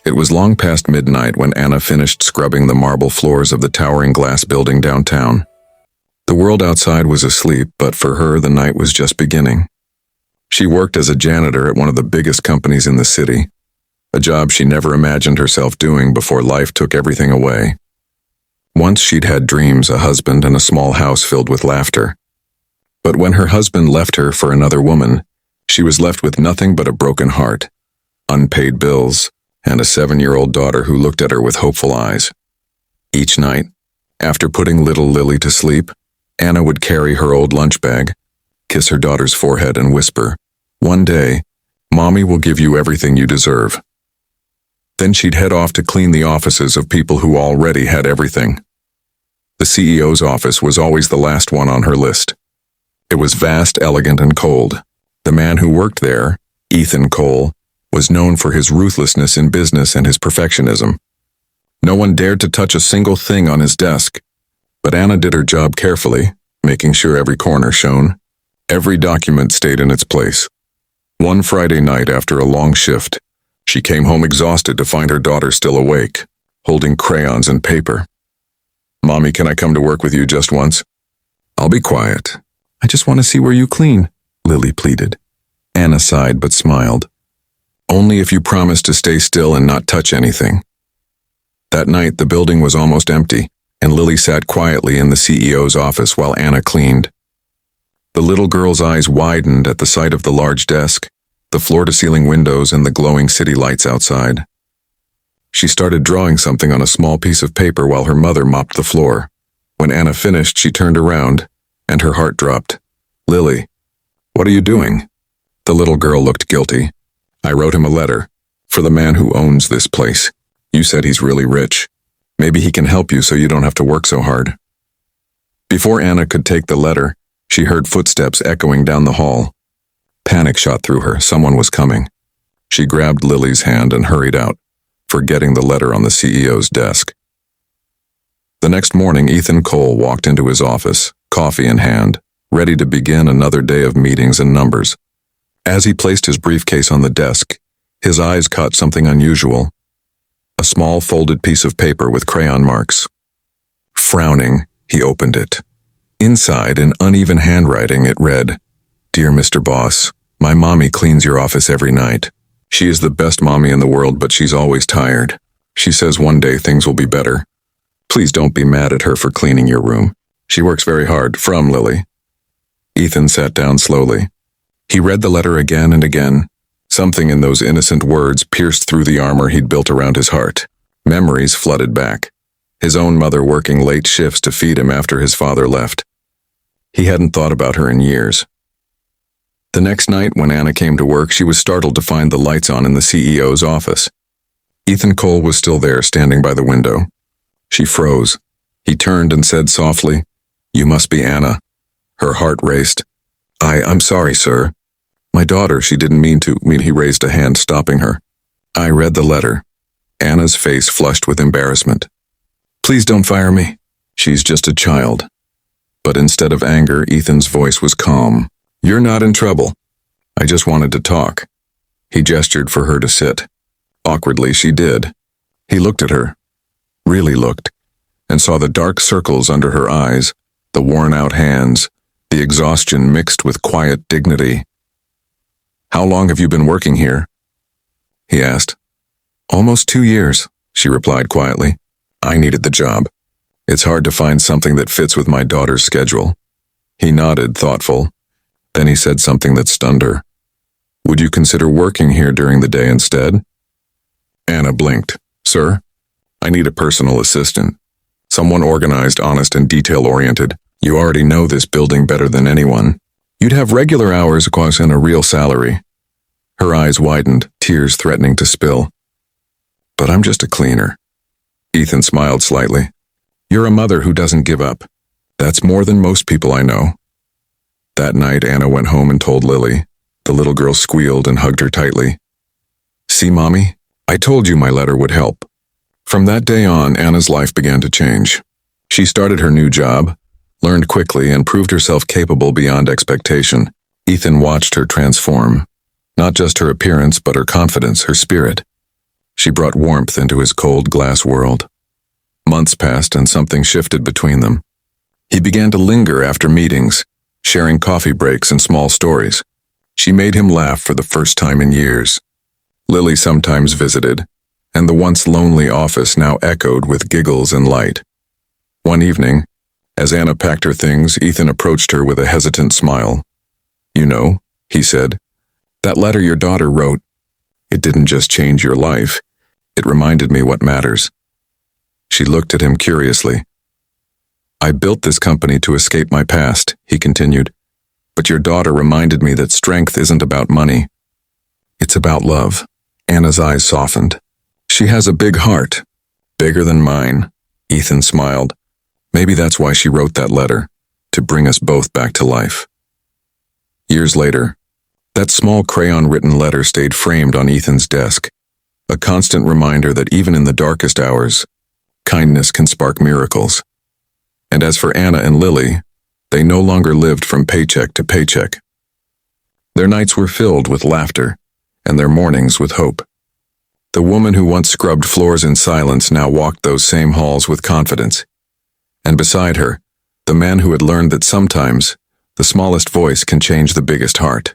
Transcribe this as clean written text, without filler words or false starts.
It was long past midnight when Anna finished scrubbing the marble floors of the towering glass building downtown. The world outside was asleep, but for her the night was just beginning. She worked as a janitor at one of the biggest companies in the city, a job she never imagined herself doing before life took everything away. Once she'd had dreams, a husband, and a small house filled with laughter. But when her husband left her for another woman, she was left with nothing but a broken heart, unpaid bills, and a 7-year-old daughter who looked at her with hopeful eyes. Each night, after putting little Lily to sleep, Anna would carry her old lunch bag, kiss her daughter's forehead, and whisper, "One day, Mommy will give you everything you deserve." Then she'd head off to clean the offices of people who already had everything. The CEO's office was always the last one on her list. It was vast, elegant, and cold. The man who worked there, Ethan Cole, was known for his ruthlessness in business and his perfectionism. No one dared to touch a single thing on his desk, but Anna did her job carefully, making sure every corner shone. Every document stayed in its place. One Friday night after a long shift, she came home exhausted to find her daughter still awake, holding crayons and paper. "Mommy, can I come to work with you just once?" "I'll be quiet. I just want to see where you clean," Lily pleaded. Anna sighed but smiled. "Only if you promise to stay still and not touch anything." That night, the building was almost empty, and Lily sat quietly in the CEO's office while Anna cleaned. The little girl's eyes widened at the sight of the large desk, the floor-to-ceiling windows, and the glowing city lights outside. She started drawing something on a small piece of paper while her mother mopped the floor. When Anna finished, she turned around, and her heart dropped. "Lily, what are you doing?" The little girl looked guilty. "I wrote him a letter, for the man who owns this place. You said he's really rich. Maybe he can help you so you don't have to work so hard." Before Anna could take the letter, she heard footsteps echoing down the hall. Panic shot through her. Someone was coming. She grabbed Lily's hand and hurried out, forgetting the letter on the CEO's desk. The next morning, Ethan Cole walked into his office, coffee in hand, ready to begin another day of meetings and numbers. As he placed his briefcase on the desk, his eyes caught something unusual. A small folded piece of paper with crayon marks. Frowning, he opened it. Inside, in uneven handwriting, it read, "Dear Mr. Boss, my mommy cleans your office every night. She is the best mommy in the world, but she's always tired. She says one day things will be better. Please don't be mad at her for cleaning your room. She works very hard. From Lily." Ethan sat down slowly. He read the letter again and again. Something in those innocent words pierced through the armor he'd built around his heart. Memories flooded back. His own mother working late shifts to feed him after his father left. He hadn't thought about her in years. The next night, when Anna came to work, she was startled to find the lights on in the CEO's office. Ethan Cole was still there, standing by the window. She froze. He turned and said softly, "You must be Anna." Her heart raced. I'm sorry, sir. My daughter, she didn't mean to." He raised a hand, stopping her. "I read the letter." Anna's face flushed with embarrassment. "Please don't fire me. She's just a child." But instead of anger, Ethan's voice was calm. "You're not in trouble. I just wanted to talk." He gestured for her to sit. Awkwardly, she did. He looked at her, really looked, and saw the dark circles under her eyes, the worn-out hands, the exhaustion mixed with quiet dignity. "How long have you been working here?" he asked. "Almost 2 years," she replied quietly. "I needed the job. It's hard to find something that fits with my daughter's schedule." He nodded, thoughtful. Then he said something that stunned her. "Would you consider working here during the day instead?" Anna blinked. "Sir, I need a personal assistant. Someone organized, honest, and detail-oriented. You already know this building better than anyone. You'd have regular hours, of course, and a real salary." Her eyes widened, tears threatening to spill. "But I'm just a cleaner." Ethan smiled slightly. "You're a mother who doesn't give up. That's more than most people I know." That night, Anna went home and told Lily. The little girl squealed and hugged her tightly. "See, Mommy? I told you my letter would help." From that day on, Anna's life began to change. She started her new job, learned quickly, and proved herself capable beyond expectation. Ethan watched her transform. Not just her appearance, but her confidence, her spirit. She brought warmth into his cold glass world. Months passed and something shifted between them. He began to linger after meetings, sharing coffee breaks and small stories. She made him laugh for the first time in years. Lily sometimes visited, and the once lonely office now echoed with giggles and light. One evening, as Anna packed her things, Ethan approached her with a hesitant smile. "You know," he said, "that letter your daughter wrote, it didn't just change your life, it reminded me what matters." She looked at him curiously. "I built this company to escape my past," he continued, "but your daughter reminded me that strength isn't about money. It's about love." Anna's eyes softened. "She has a big heart, bigger than mine," Ethan smiled. "Maybe that's why she wrote that letter, to bring us both back to life." Years later, that small crayon-written letter stayed framed on Ethan's desk, a constant reminder that even in the darkest hours, kindness can spark miracles. And as for Anna and Lily, they no longer lived from paycheck to paycheck. Their nights were filled with laughter, and their mornings with hope. The woman who once scrubbed floors in silence now walked those same halls with confidence. And beside her, the man who had learned that sometimes the smallest voice can change the biggest heart.